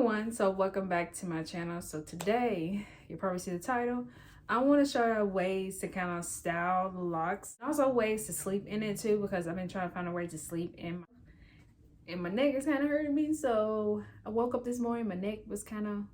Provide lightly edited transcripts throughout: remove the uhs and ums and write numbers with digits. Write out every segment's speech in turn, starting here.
everyone, so welcome back to my channel. So today you'll probably see the title. I want to show you ways to kind of style the locks, also ways to sleep in it too, because I've been trying to find a way to sleep and my neck is kind of hurting me. So I woke up this morning, my neck was kind of,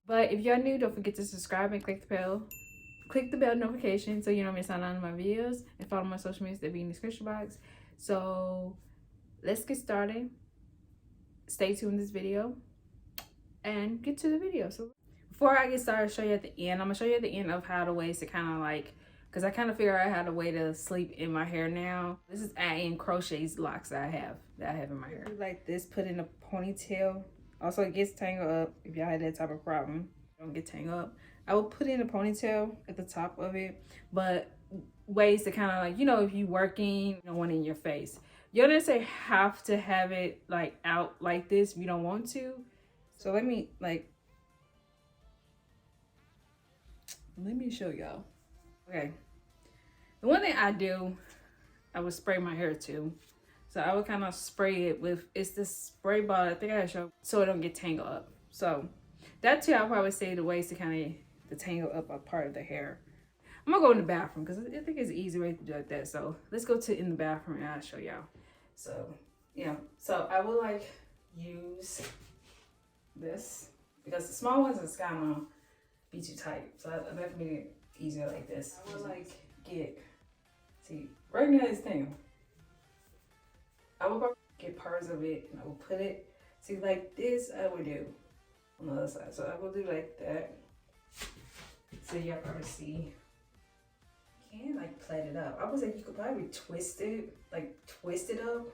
but if you're new, don't forget to subscribe and click the bell notification so you don't miss out on my videos, and follow my social medias that be in the description box. So let's get started. Stay tuned in this video and get to the video. So before I get started, I'll show you at the end. I'm gonna show you at the end of how the ways to kind of like, because I kind of figure out how the way to sleep in my hair now. This is adding crochet locks that I have in my hair. Like this, put in a ponytail. Also, it gets tangled up. If y'all had that type of problem, don't get tangled up. I will put in a ponytail at the top of it, but ways to kind of like, you know, if you working, you don't want it in your face. You don't necessarily have to have it like out like this if you don't want to. So let me show y'all. Okay, the one thing I do, I would spray my hair too. So I would kind of spray it with, it's this spray bottle, I think I show, so it don't get tangled up. So that too, I'll probably say the ways to kind of tangle up a part of the hair. I'm gonna go in the bathroom because I think it's an easy way to do like that. So let's go to in the bathroom and I'll show y'all. So yeah, so I will like use this because the small ones is kind of be too tight. So I have to make it easier like this. I will like see right now it's tangled. I will probably get parts of it and I will put it, see like this I would do on the other side. So I will do like that. So y'all probably see. You can like plait it up. I would say you could probably twist it, like twist it up.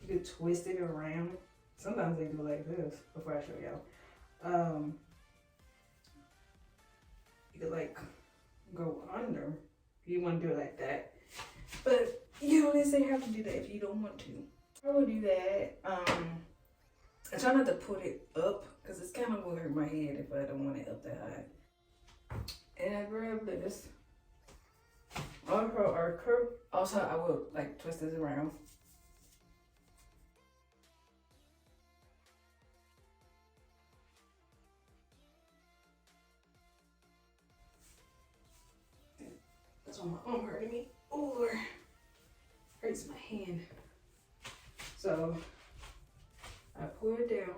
You could twist it around. Sometimes they do like this before I show y'all. You could like go under if you want to do it like that. But you don't necessarily have to do that if you don't want to. I will do that. I try not to put it up because it's kind of will hurt my head if I don't want it up that high. And I grab this. Also, I will like twist this around. That's why my arm hurting me, or hurts my hand. So I pull it down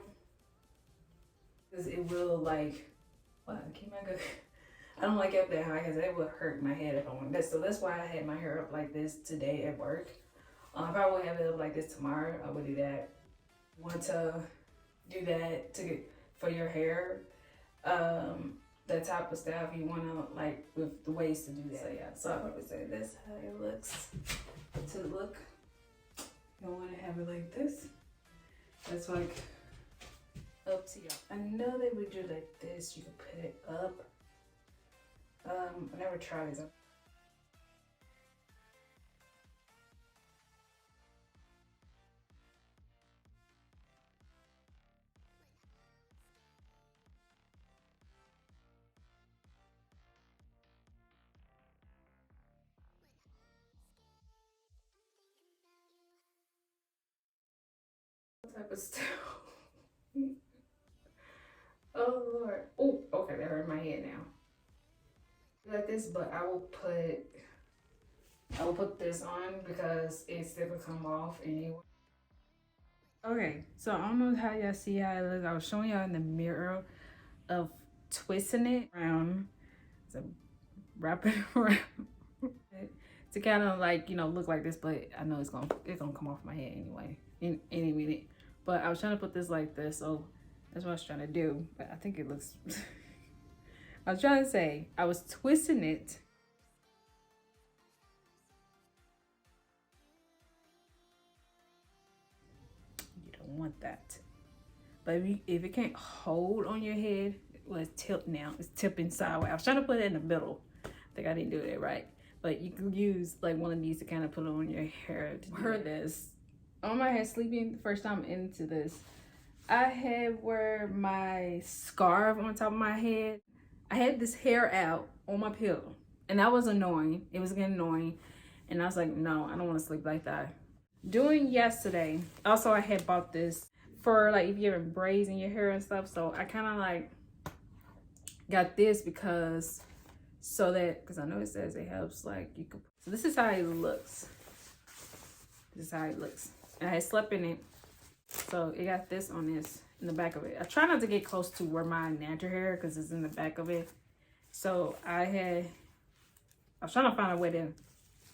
because it will like, wow, keep my good. I don't like it up that high because it would hurt my head if I want this. So that's why I had my hair up like this today at work. If I would have it up like this tomorrow, I would do that. Want to do that for your hair, that type of stuff you want to like with the ways to do that. So yeah, so I probably say that's how it looks. To look, you don't want to have it like this. That's like up to y'all. I know they would do like this. You can put it up. I never tried this. What type of stuff? Oh Lord. Oh, okay, that hurt my head now. Like this, but I will put this on because it's still gonna come off anyway. Okay, so I don't know how y'all see how it looks. I was showing y'all in the mirror of twisting it around, so wrap it around to kind of like, you know, look like this, but I know it's gonna come off my head anyway in any minute. But I was trying to put this like this, so that's what I was trying to do, but I think it looks I was trying to say, I was twisting it. You don't want that. But if it can't hold on your head, well, it's tilt now. It's tipping sideways. I was trying to put it in the middle. I think I didn't do that right. But you can use like one of these to kind of put it on your hair. Heard this. On my head, sleeping the first time into this, I had wear my scarf on top of my head. I had this hair out on my pillow and that was annoying. It was getting annoying. And I was like, no, I don't want to sleep like that. Doing yesterday, also I had bought this for like if you're having braids in your hair and stuff. So I kind of like got this because I know it says it helps, like you could. So this is how it looks. This is how it looks. And I had slept in it, so it got this on this in the back of it. I try not to get close to where my natural hair, because it's in the back of it. So I was trying to find a way to,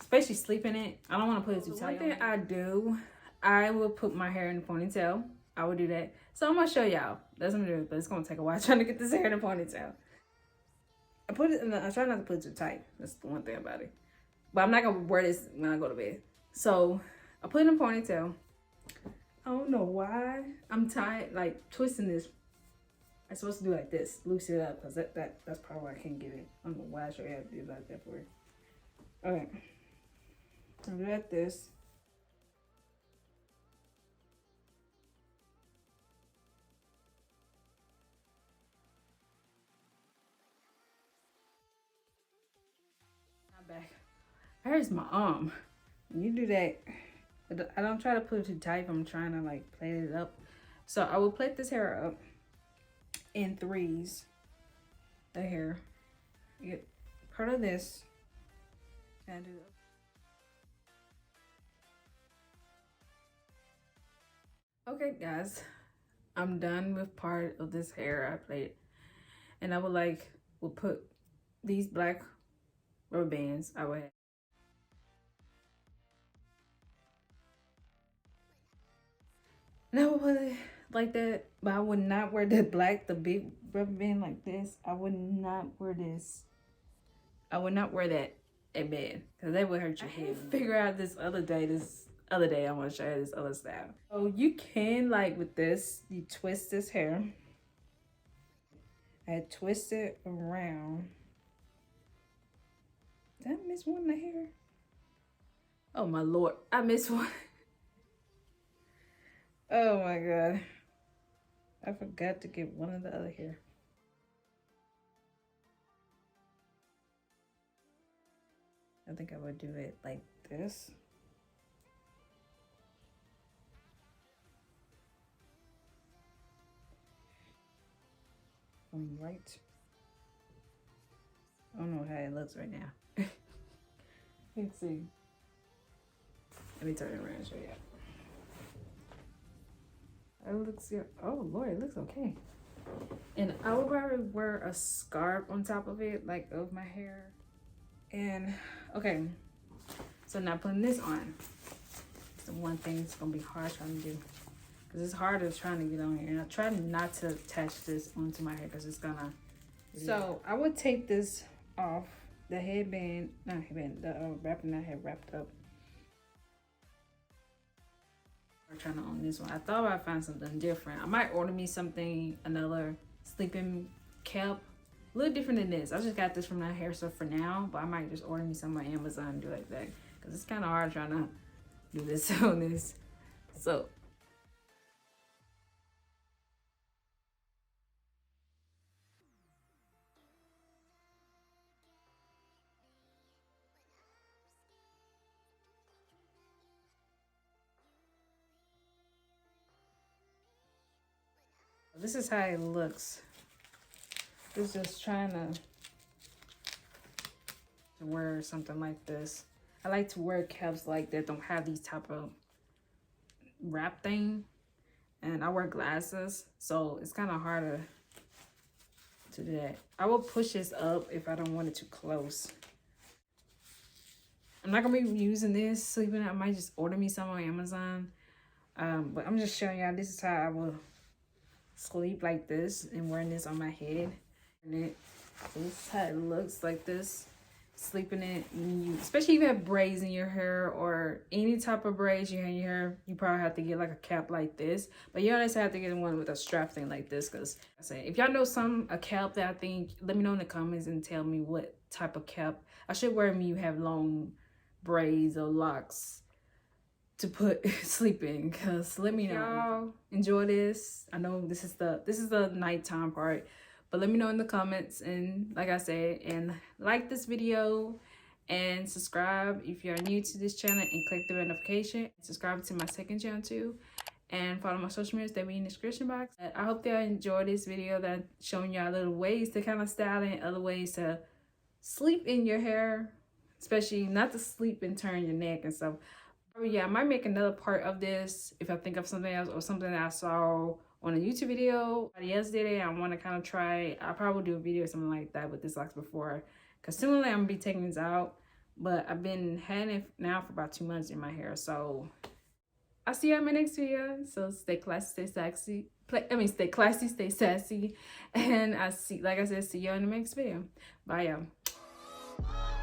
especially sleep in it. I don't want to put it too tight. One thing I do, I will put my hair in a ponytail. I would do that. So I'm gonna show y'all. That's what I'm gonna do, but it's gonna take a while trying to get this hair in a ponytail. I try not to put it too tight. That's the one thing about it. But I'm not gonna wear this when I go to bed. So I put it in a ponytail. I don't know why I'm tired, like twisting this. I'm supposed to do like this, loosen it up, because that's probably why I can't get it. I don't know why I should have to do it like that for it. Okay. I'll do like this. Back. Here's my arm. When you do that, I don't try to put it too tight. I'm trying to like plait it up. So I will plait this hair up in threes. The hair. You get part of this. And do that. Okay, guys, I'm done with part of this hair I plaited, and I will put these black rubber bands. I would have. And I would put it like that, but I would not wear the big rubber band like this. I would not wear this. I would not wear that in bed, because that would hurt your head. Figure out this other day I want to show you this other style. So you can, like with this, you twist this hair. I twist it around. Did I miss one in the hair? Oh my Lord, I missed one. Oh my God. I forgot to get one of the other hair. I think I would do it like this. Right. I don't know how it looks right now. Let's see. Let me turn it around and show you. It looks good. Oh Lord, it looks okay. And I would rather wear a scarf on top of it, like of my hair. And okay, so now putting this on. It's the one thing that's gonna be hard trying to do, because it's harder trying to get on here. And I try not to attach this onto my hair because it's gonna. So I would take this off the headband, not headband, the wrapping I had wrapped up. I'm trying to own this one. I thought I'd find something different. I might order me something, another sleeping cap, a little different than this. I just got this from my hair store for now, but I might just order me some on Amazon and do like that, because it's kind of hard trying to do this on this. So this is how it looks. It's just trying to wear something like this. I like to wear caps like that don't have these type of wrap thing, and I wear glasses, so it's kind of harder to do that. I will push this up if I don't want it too close. I'm not gonna be using this sleeping. I might just order me some on Amazon, but I'm just showing y'all this is how I will sleep, like this, and wearing this on my head. And so this is how it looks, like this, sleeping in it. Especially if you have braids in your hair or any type of braids you have in your hair, you probably have to get like a cap like this. But you always have to get one with a strap thing like this, because I say, if y'all know a cap that I think, let me know in the comments and tell me what type of cap I should wear when you have long braids or locks to put sleep in, because let me know. Y'all enjoy this. I know this is the nighttime part, but let me know in the comments, and like I said, and like this video and subscribe if you're new to this channel, and click the notification. Subscribe to my second channel too, and follow my social medias. They'll be in the description box. I hope y'all enjoyed this video that showing y'all little ways to kind of style it, other ways to sleep in your hair, especially not to sleep and turn your neck and stuff. But yeah, I might make another part of this if I think of something else or something that I saw on a YouTube video. Somebody else did it. I want to kind of try. I'll probably do a video or something like that with this locks before, because similarly I'm gonna be taking this out, but I've been having it now for about 2 months in my hair. So I'll see you in my next video. So stay classy, stay sexy. Stay classy, stay sassy, and like I said, see you in the next video. Bye, y'all.